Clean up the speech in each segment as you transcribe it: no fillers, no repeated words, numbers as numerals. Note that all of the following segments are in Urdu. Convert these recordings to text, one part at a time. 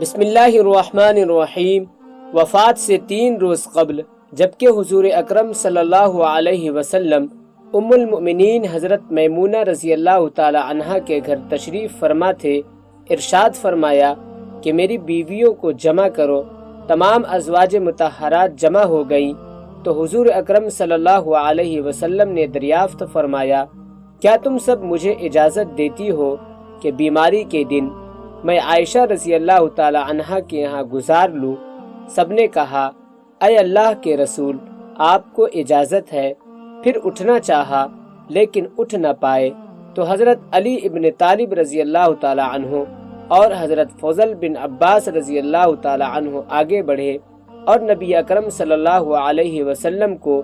بسم اللہ الرحمن الرحیم۔ وفات سے 3 روز قبل جبکہ حضور اکرم صلی اللہ علیہ وسلم ام المؤمنین حضرت میمونہ رضی اللہ تعالی عنہا کے گھر تشریف فرما تھے، ارشاد فرمایا کہ میری بیویوں کو جمع کرو۔ تمام ازواج مطہرات جمع ہو گئیں تو حضور اکرم صلی اللہ علیہ وسلم نے دریافت فرمایا، کیا تم سب مجھے اجازت دیتی ہو کہ بیماری کے دن میں عائشہ رضی اللہ تعالی عنہا کے یہاں گزار لوں؟ سب نے کہا، اے اللہ کے رسول، آپ کو اجازت ہے۔ پھر اٹھنا چاہا لیکن اٹھ نہ پائے تو حضرت علی ابن طالب رضی اللہ تعالی عنہ اور حضرت فضل بن عباس رضی اللہ تعالی عنہ آگے بڑھے اور نبی اکرم صلی اللہ علیہ وسلم کو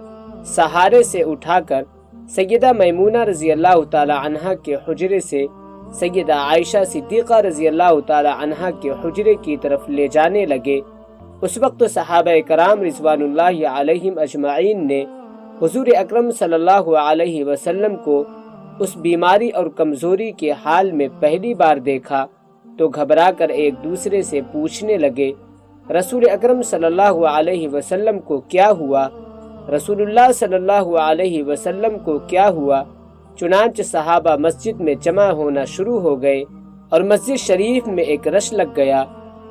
سہارے سے اٹھا کر سیدہ میمونہ رضی اللہ تعالی عنہا کے حجرے سے سیدہ عائشہ صدیقہ رضی اللہ تعالی عنہا کے حجرے کی طرف لے جانے لگے۔ اس وقت صحابہ کرام رضوان اللہ علیہم اجمعین نے حضور اکرم صلی اللہ علیہ وسلم کو اس بیماری اور کمزوری کے حال میں پہلی بار دیکھا تو گھبرا کر ایک دوسرے سے پوچھنے لگے، رسول اکرم صلی اللہ علیہ وسلم کو کیا ہوا؟ رسول اللہ صلی اللہ علیہ وسلم کو کیا ہوا؟ چنانچہ صحابہ مسجد میں جمع ہونا شروع ہو گئے اور مسجد شریف میں ایک رش لگ گیا۔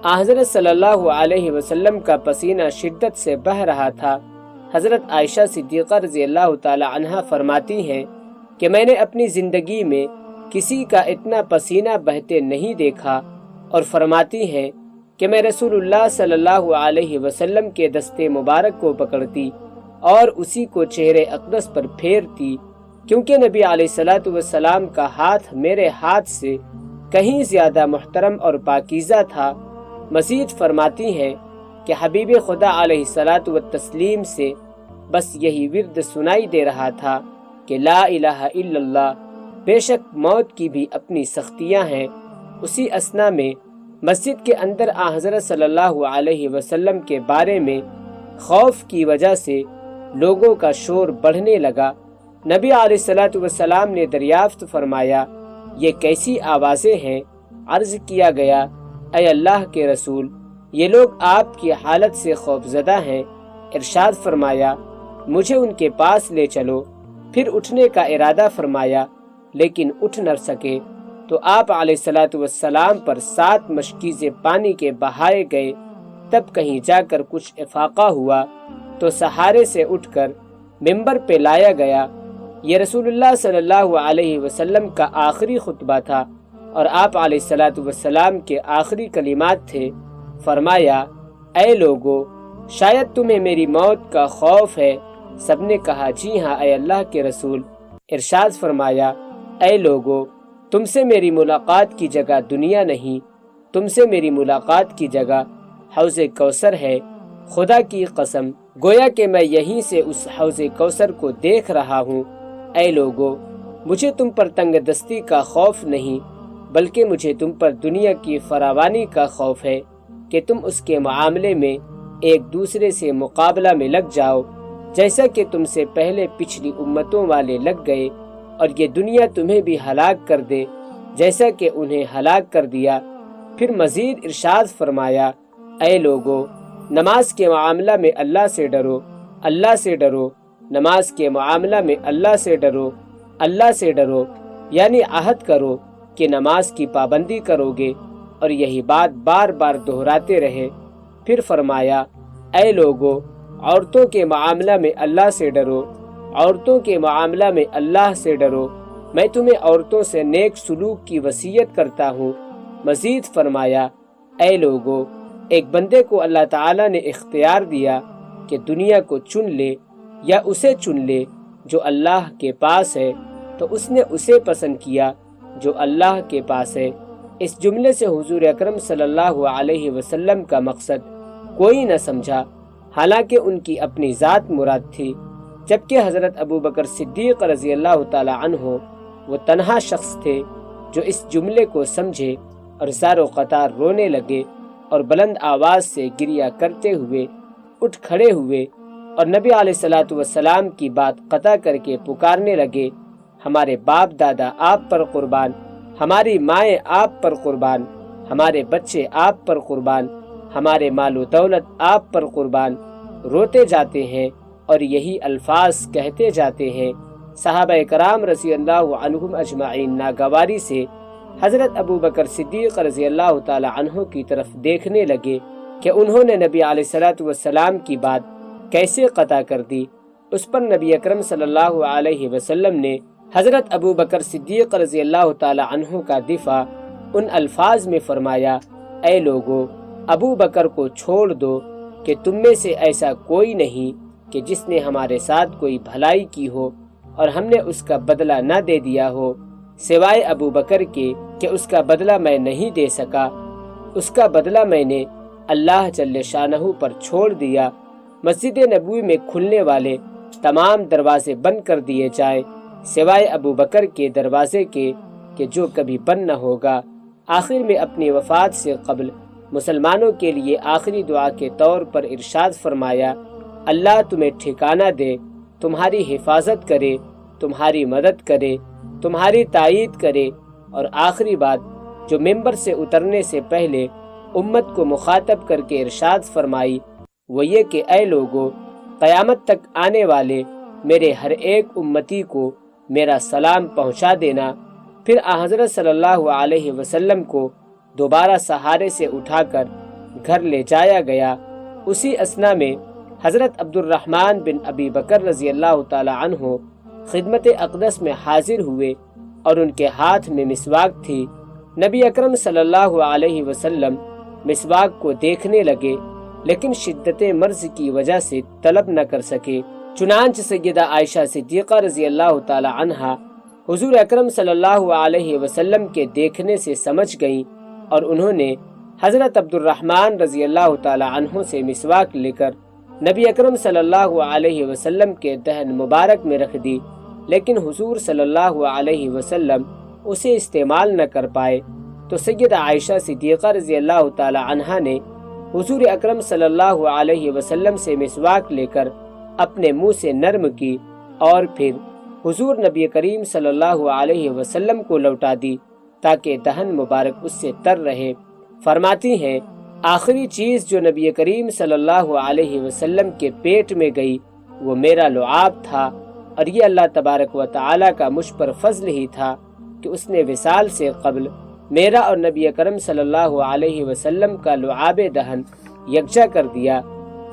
حضرت صلی اللہ علیہ وسلم کا پسینہ شدت سے بہہ رہا تھا۔ حضرت عائشہ صدیقہ رضی اللہ تعالی عنہا فرماتی ہیں کہ میں نے اپنی زندگی میں کسی کا اتنا پسینہ بہتے نہیں دیکھا، اور فرماتی ہیں کہ میں رسول اللہ صلی اللہ علیہ وسلم کے دستے مبارک کو پکڑتی اور اسی کو چہرے اقدس پر پھیرتی، کیونکہ نبی علیہ الصلوۃ والسلام کا ہاتھ میرے ہاتھ سے کہیں زیادہ محترم اور پاکیزہ تھا۔ مزید فرماتی ہیں کہ حبیب خدا علیہ الصلوۃ والتسلیم سے بس یہی ورد سنائی دے رہا تھا کہ لا الہ الا اللہ، بے شک موت کی بھی اپنی سختیاں ہیں۔ اسی اثنا میں مسجد کے اندر حضرت صلی اللہ علیہ وسلم کے بارے میں خوف کی وجہ سے لوگوں کا شور بڑھنے لگا۔ نبی علیہ الصلوۃ والسلام نے دریافت فرمایا، یہ کیسی آوازیں ہیں؟ عرض کیا گیا، اے اللہ کے رسول، یہ لوگ آپ کی حالت سے خوف زدہ ہیں۔ ارشاد فرمایا، مجھے ان کے پاس لے چلو۔ پھر اٹھنے کا ارادہ فرمایا لیکن اٹھ نہ سکے تو آپ علیہ الصلوۃ والسلام پر 7 مشکیزیں پانی کے بہائے گئے۔ تب کہیں جا کر کچھ افاقہ ہوا تو سہارے سے اٹھ کر ممبر پہ لایا گیا۔ یہ رسول اللہ صلی اللہ علیہ وسلم کا آخری خطبہ تھا اور آپ علیہ الصلوۃ والسلام کے آخری کلمات تھے۔ فرمایا، اے لوگو، شاید تمہیں میری موت کا خوف ہے۔ سب نے کہا، جی ہاں اے اللہ کے رسول۔ ارشاد فرمایا، اے لوگو، تم سے میری ملاقات کی جگہ دنیا نہیں، تم سے میری ملاقات کی جگہ حوض کوثر ہے۔ خدا کی قسم، گویا کہ میں یہیں سے اس حوض کوثر کو دیکھ رہا ہوں۔ اے لوگو، مجھے تم پر تنگ دستی کا خوف نہیں، بلکہ مجھے تم پر دنیا کی فراوانی کا خوف ہے کہ تم اس کے معاملے میں ایک دوسرے سے مقابلہ میں لگ جاؤ، جیسا کہ تم سے پہلے پچھلی امتوں والے لگ گئے، اور یہ دنیا تمہیں بھی ہلاک کر دے جیسا کہ انہیں ہلاک کر دیا۔ پھر مزید ارشاد فرمایا، اے لوگو، نماز کے معاملہ میں اللہ سے ڈرو، اللہ سے ڈرو، نماز کے معاملہ میں اللہ سے ڈرو، اللہ سے ڈرو، یعنی عہد کرو کہ نماز کی پابندی کرو گے، اور یہی بات بار بار دہراتے رہے۔ پھر فرمایا، اے لوگو، عورتوں کے معاملہ میں اللہ سے ڈرو، عورتوں کے معاملہ میں اللہ سے ڈرو، میں تمہیں عورتوں سے نیک سلوک کی وصیت کرتا ہوں۔ مزید فرمایا، اے لوگو، ایک بندے کو اللہ تعالیٰ نے اختیار دیا کہ دنیا کو چن لے یا اسے چن لے جو اللہ کے پاس ہے، تو اس نے اسے پسند کیا جو اللہ کے پاس ہے۔ اس جملے سے حضور اکرم صلی اللہ علیہ وسلم کا مقصد کوئی نہ سمجھا، حالانکہ ان کی اپنی ذات مراد تھی، جبکہ حضرت ابو بکر صدیق رضی اللہ تعالی عنہ وہ تنہا شخص تھے جو اس جملے کو سمجھے اور زار و قطار رونے لگے اور بلند آواز سے گریہ کرتے ہوئے اٹھ کھڑے ہوئے اور نبی علیہ الصلوۃ والسلام کی بات قطع کر کے پکارنے لگے، ہمارے باپ دادا آپ پر قربان، ہماری مائیں آپ پر قربان، ہمارے بچے آپ پر قربان، ہمارے مال و دولت آپ پر قربان، روتے جاتے ہیں اور یہی الفاظ کہتے جاتے ہیں۔ صحابہ کرام رضی اللہ عنہم اجمعین ناگواری سے حضرت ابو بکر صدیق رضی اللہ تعالی عنہ کی طرف دیکھنے لگے کہ انہوں نے نبی علیہ الصلوۃ والسلام کی بات کیسے قطع کر دی۔ اس پر نبی اکرم صلی اللہ علیہ وسلم نے حضرت ابو بکر صدیق رضی اللہ تعالی عنہ کا دفاع ان الفاظ میں فرمایا، اے لوگو، ابو بکر کو چھوڑ دو کہ تم میں سے ایسا کوئی نہیں کہ جس نے ہمارے ساتھ کوئی بھلائی کی ہو اور ہم نے اس کا بدلہ نہ دے دیا ہو، سوائے ابو بکر کے کہ اس کا بدلہ میں نہیں دے سکا۔ اس کا بدلہ میں نے اللہ جل شانہ پر چھوڑ دیا۔ مسجد نبوی میں کھلنے والے تمام دروازے بند کر دیے جائیں سوائے ابو بکر کے دروازے کے کہ جو کبھی بند نہ ہوگا۔ آخر میں اپنی وفات سے قبل مسلمانوں کے لیے آخری دعا کے طور پر ارشاد فرمایا، اللہ تمہیں ٹھکانہ دے، تمہاری حفاظت کرے، تمہاری مدد کرے، تمہاری تائید کرے۔ اور آخری بات جو ممبر سے اترنے سے پہلے امت کو مخاطب کر کے ارشاد فرمائی وہ یہ کہ اے لوگو، قیامت تک آنے والے میرے ہر ایک امتی کو میرا سلام پہنچا دینا۔ پھر حضرت صلی اللہ علیہ وسلم کو دوبارہ سہارے سے اٹھا کر گھر لے جایا گیا۔ اسی اثنا میں حضرت عبد الرحمن بن ابی بکر رضی اللہ تعالی عنہ خدمت اقدس میں حاضر ہوئے اور ان کے ہاتھ میں مسواک تھی۔ نبی اکرم صلی اللہ علیہ وسلم مسواک کو دیکھنے لگے لیکن شدت مرض کی وجہ سے طلب نہ کر سکے۔ چنانچہ سیدہ عائشہ صدیقہ رضی اللہ تعالی عنہا حضور اکرم صلی اللہ علیہ وسلم کے دیکھنے سے سمجھ گئیں اور انہوں نے حضرت عبد الرحمن رضی اللہ تعالی عنہ سے مسواک لے کر نبی اکرم صلی اللہ علیہ وسلم کے دہن مبارک میں رکھ دی، لیکن حضور صلی اللہ علیہ وسلم اسے استعمال نہ کر پائے تو سیدہ عائشہ صدیقہ رضی اللہ تعالی عنہا نے حضور اکرم صلی اللہ علیہ وسلم سے مسواک لے کر اپنے منہ سے نرم کی اور پھر حضور نبی کریم صلی اللہ علیہ وسلم کو لوٹا دی تاکہ دہن مبارک اس سے تر رہے۔ فرماتی ہیں آخری چیز جو نبی کریم صلی اللہ علیہ وسلم کے پیٹ میں گئی وہ میرا لعاب تھا، اور یہ اللہ تبارک و تعالی کا مجھ پر فضل ہی تھا کہ اس نے وصال سے قبل میرا اور نبی کریم صلی اللہ علیہ وسلم کا لعاب دہن یکجا کر دیا۔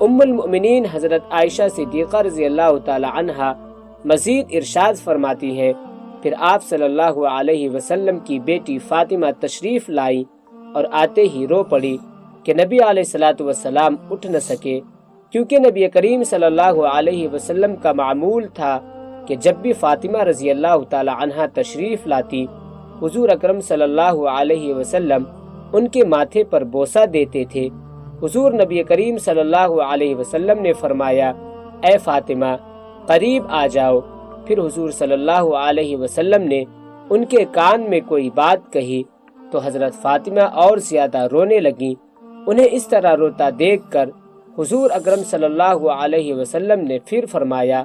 ام المؤمنین حضرت عائشہ صدیقہ رضی اللہ تعالی عنہا مزید ارشاد فرماتی ہیں، پھر آپ صلی اللہ علیہ وسلم کی بیٹی فاطمہ تشریف لائی اور آتے ہی رو پڑی کہ نبی علیہ الصلوۃ والسلام اٹھ نہ سکے، کیونکہ نبی کریم صلی اللہ علیہ وسلم کا معمول تھا کہ جب بھی فاطمہ رضی اللہ تعالی عنہا تشریف لاتی حضور اکرم صلی اللہ علیہ وسلم ان کے ماتھے پر بوسہ دیتے تھے۔ حضور نبی کریم صلی اللہ علیہ وسلم نے فرمایا، اے فاطمہ قریب آ جاؤ۔ پھر حضور صلی اللہ علیہ وسلم نے ان کے کان میں کوئی بات کہی تو حضرت فاطمہ اور زیادہ رونے لگیں۔ انہیں اس طرح روتا دیکھ کر حضور اکرم صلی اللہ علیہ وسلم نے پھر فرمایا،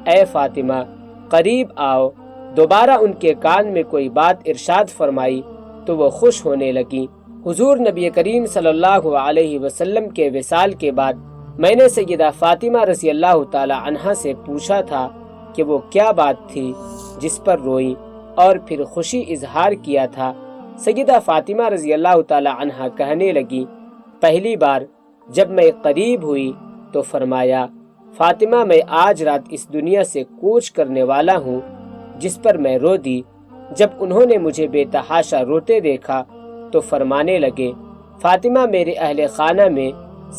اے فاطمہ قریب آؤ۔ دوبارہ ان کے کان میں کوئی بات ارشاد فرمائی تو وہ خوش ہونے لگیں۔ حضور نبی کریم صلی اللہ علیہ وسلم کے وصال کے بعد میں نے سیدہ فاطمہ رضی اللہ تعالی عنہا سے پوچھا تھا کہ وہ کیا بات تھی جس پر روئی اور پھر خوشی اظہار کیا تھا۔ سیدہ فاطمہ رضی اللہ تعالی عنہا کہنے لگی، پہلی بار جب میں قریب ہوئی تو فرمایا، فاطمہ میں آج رات اس دنیا سے کوچ کرنے والا ہوں، جس پر میں رو دی۔ جب انہوں نے مجھے بے تحاشا روتے دیکھا تو فرمانے لگے، فاطمہ میرے اہل خانہ میں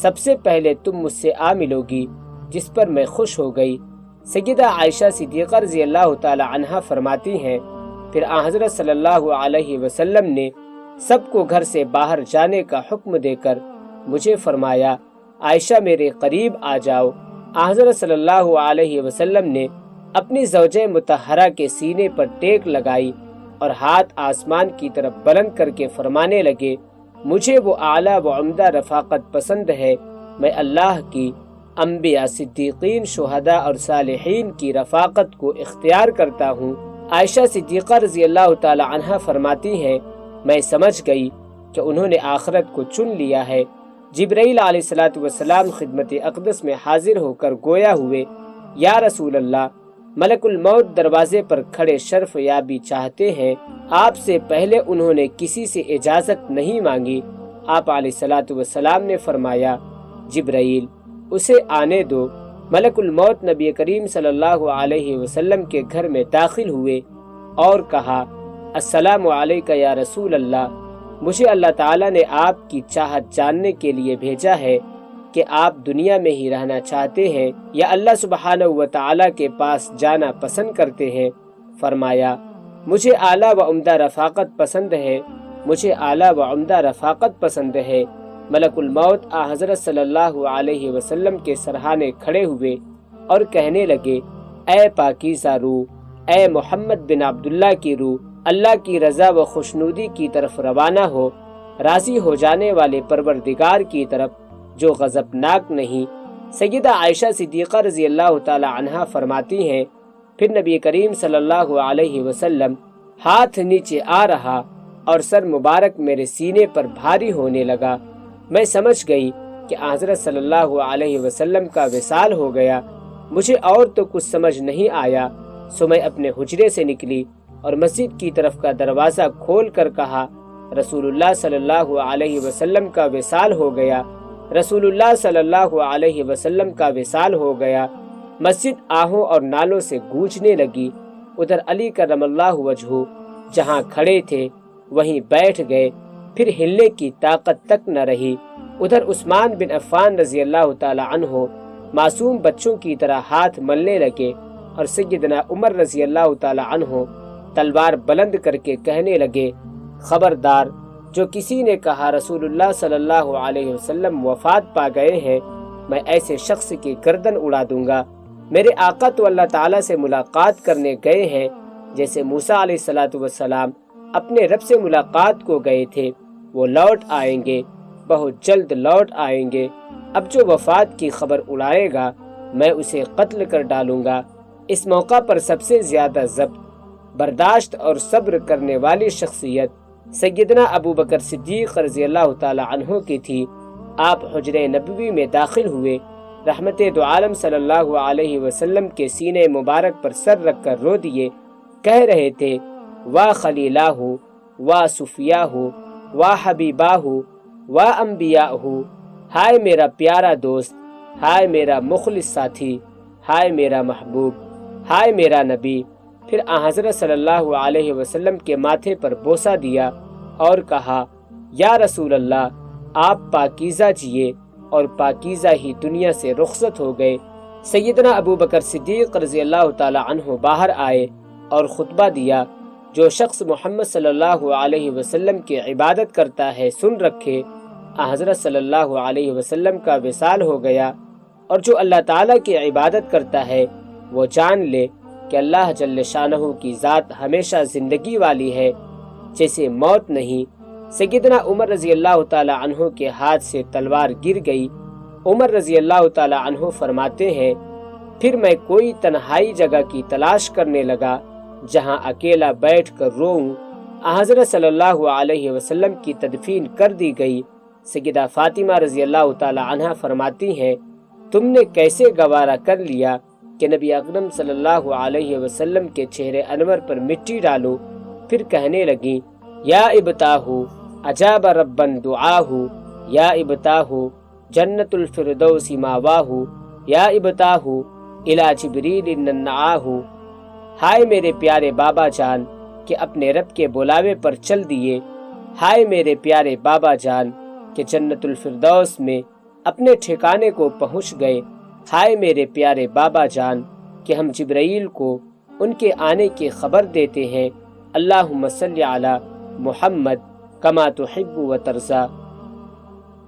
سب سے پہلے تم مجھ سے آ ملو گی، جس پر میں خوش ہو گئی۔ سیدہ عائشہ صدیقہ رضی اللہ تعالی عنہا فرماتی ہیں، پھر حضرت صلی اللہ علیہ وسلم نے سب کو گھر سے باہر جانے کا حکم دے کر مجھے فرمایا، عائشہ میرے قریب آ جاؤ۔ حضرت صلی اللہ علیہ وسلم نے اپنی زوجہ مطہرہ کے سینے پر ٹیک لگائی اور ہاتھ آسمان کی طرف بلند کر کے فرمانے لگے، مجھے وہ اعلیٰ و عمدہ رفاقت پسند ہے، میں اللہ کی، انبیاء، صدیقین، شہداء اور صالحین کی رفاقت کو اختیار کرتا ہوں۔ عائشہ صدیقہ رضی اللہ تعالی عنہا فرماتی ہیں، میں سمجھ گئی کہ انہوں نے آخرت کو چن لیا ہے۔ جبرائیل علیہ السلام خدمت اقدس میں حاضر ہو کر گویا ہوئے، یا رسول اللہ، ملک الموت دروازے پر کھڑے شرف یابی چاہتے ہیں۔ آپ سے پہلے انہوں نے کسی سے اجازت نہیں مانگی۔ آپ علیہ السلام نے فرمایا، جبرائیل، اسے آنے دو۔ ملک الموت نبی کریم صلی اللہ علیہ وسلم کے گھر میں داخل ہوئے اور کہا، السلام علیکہ یا رسول اللہ، مجھے اللہ تعالیٰ نے آپ کی چاہت جاننے کے لیے بھیجا ہے کہ آپ دنیا میں ہی رہنا چاہتے ہیں یا اللہ سبحانہ و تعالیٰ کے پاس جانا پسند کرتے ہیں۔ فرمایا، مجھے اعلیٰ و عمدہ رفاقت پسند ہے، مجھے اعلیٰ و عمدہ رفاقت پسند ہے۔ ملک الموت حضرت صلی اللہ علیہ وسلم کے سرہانے کھڑے ہوئے اور کہنے لگے، اے پاکیزہ روح، اے محمد بن عبداللہ کی روح، اللہ کی رضا و خوشنودی کی طرف روانہ ہو، راضی ہو جانے والے پروردگار کی طرف جو غضبناک نہیں۔ سیدہ عائشہ صدیقہ رضی اللہ تعالی عنہا فرماتی ہیں، پھر نبی کریم صلی اللہ علیہ وسلم ہاتھ نیچے آ رہا اور سر مبارک میرے سینے پر بھاری ہونے لگا۔ میں سمجھ گئی کہ حضرت صلی اللہ علیہ وسلم کا وصال ہو گیا۔ مجھے اور تو کچھ سمجھ نہیں آیا، سو میں اپنے حجرے سے نکلی اور مسجد کی طرف کا دروازہ کھول کر کہا، رسول اللہ صلی اللہ علیہ وسلم کا وصال ہو گیا، رسول اللہ صلی اللہ علیہ وسلم کا وصال ہو گیا۔ مسجد آہوں اور نالوں سے گونجنے لگی۔ ادھر علی کرم اللہ وجہہ جہاں کھڑے تھے وہیں بیٹھ گئے، پھر ہلنے کی طاقت تک نہ رہی۔ ادھر عثمان بن عفان رضی اللہ تعالی عنہ معصوم بچوں کی طرح ہاتھ ملنے لگے اور سیدنا عمر رضی اللہ تعالی عنہ تلوار بلند کر کے کہنے لگے، خبردار، جو کسی نے کہا رسول اللہ صلی اللہ علیہ وسلم وفات پا گئے ہیں، میں ایسے شخص کی گردن اڑا دوں گا۔ میرے آقا تو اللہ تعالیٰ سے ملاقات کرنے گئے ہیں، جیسے موسیٰ علیہ السلام اپنے رب سے ملاقات کو گئے تھے۔ وہ لوٹ آئیں گے، بہت جلد لوٹ آئیں گے۔ اب جو وفات کی خبر اڑائے گا، میں اسے قتل کر ڈالوں گا۔ اس موقع پر سب سے زیادہ ضبط، برداشت اور صبر کرنے والی شخصیت سیدنا ابو بکر صدیق رضی اللہ تعالی عنہ کی تھی۔ آپ حجرہ نبوی میں داخل ہوئے، رحمت دو عالم صلی اللہ علیہ وسلم کے سینے مبارک پر سر رکھ کر رو دیے، کہہ رہے تھے، وا خلیلہ، وا صفیہ، وا حبیبہ، وا انبیاء، ہائے میرا پیارا دوست، ہائے میرا مخلص ساتھی، ہائے میرا محبوب، ہائے میرا نبی۔ پھر حضرت صلی اللہ علیہ وسلم کے ماتھے پر بوسہ دیا اور کہا، یا رسول اللہ، آپ پاکیزہ جیے اور پاکیزہ ہی دنیا سے رخصت ہو گئے۔ سیدنا ابو بکر صدیق رضی اللہ تعالی عنہ باہر آئے اور خطبہ دیا، جو شخص محمد صلی اللہ علیہ وسلم کی عبادت کرتا ہے سن رکھے، حضرت صلی اللہ علیہ وسلم کا وصال ہو گیا، اور جو اللہ تعالیٰ کی عبادت کرتا ہے وہ جان لے کہ اللہ جل شانہ کی ذات ہمیشہ زندگی والی ہے، جیسے موت نہیں۔ سیدنا عمر رضی اللہ تعالی عنہ کے ہاتھ سے تلوار گر گئی۔ عمر رضی اللہ تعالی عنہ فرماتے ہیں، پھر میں کوئی تنہائی جگہ کی تلاش کرنے لگا جہاں اکیلا بیٹھ کر روؤں۔ حضرت صلی اللہ علیہ وسلم کی تدفین کر دی گئی۔ سیدہ فاطمہ رضی اللہ تعالی عنہ فرماتی ہیں، تم نے کیسے گوارا کر لیا کہ نبی اکرم صلی اللہ علیہ وسلم کے چہرے انور پر مٹی ڈالو؟ پھر کہنے لگیں، یا ابتاہ اجاب ربن دعاہ، یا ابتاہ جنت الفردوس ماواہ، یا ابتاہ الی جبریل ننعاہ۔ ہائے میرے پیارے بابا جان کہ اپنے رب کے بلاوے پر چل دیے، ہائے میرے پیارے بابا جان کہ جنت الفردوس میں اپنے ٹھکانے کو پہنچ گئے، ہائے میرے پیارے بابا جان کہ ہم جبرائیل کو ان کے آنے کی خبر دیتے ہیں۔ اللہم صلی علی محمد کما تحب و ترضی۔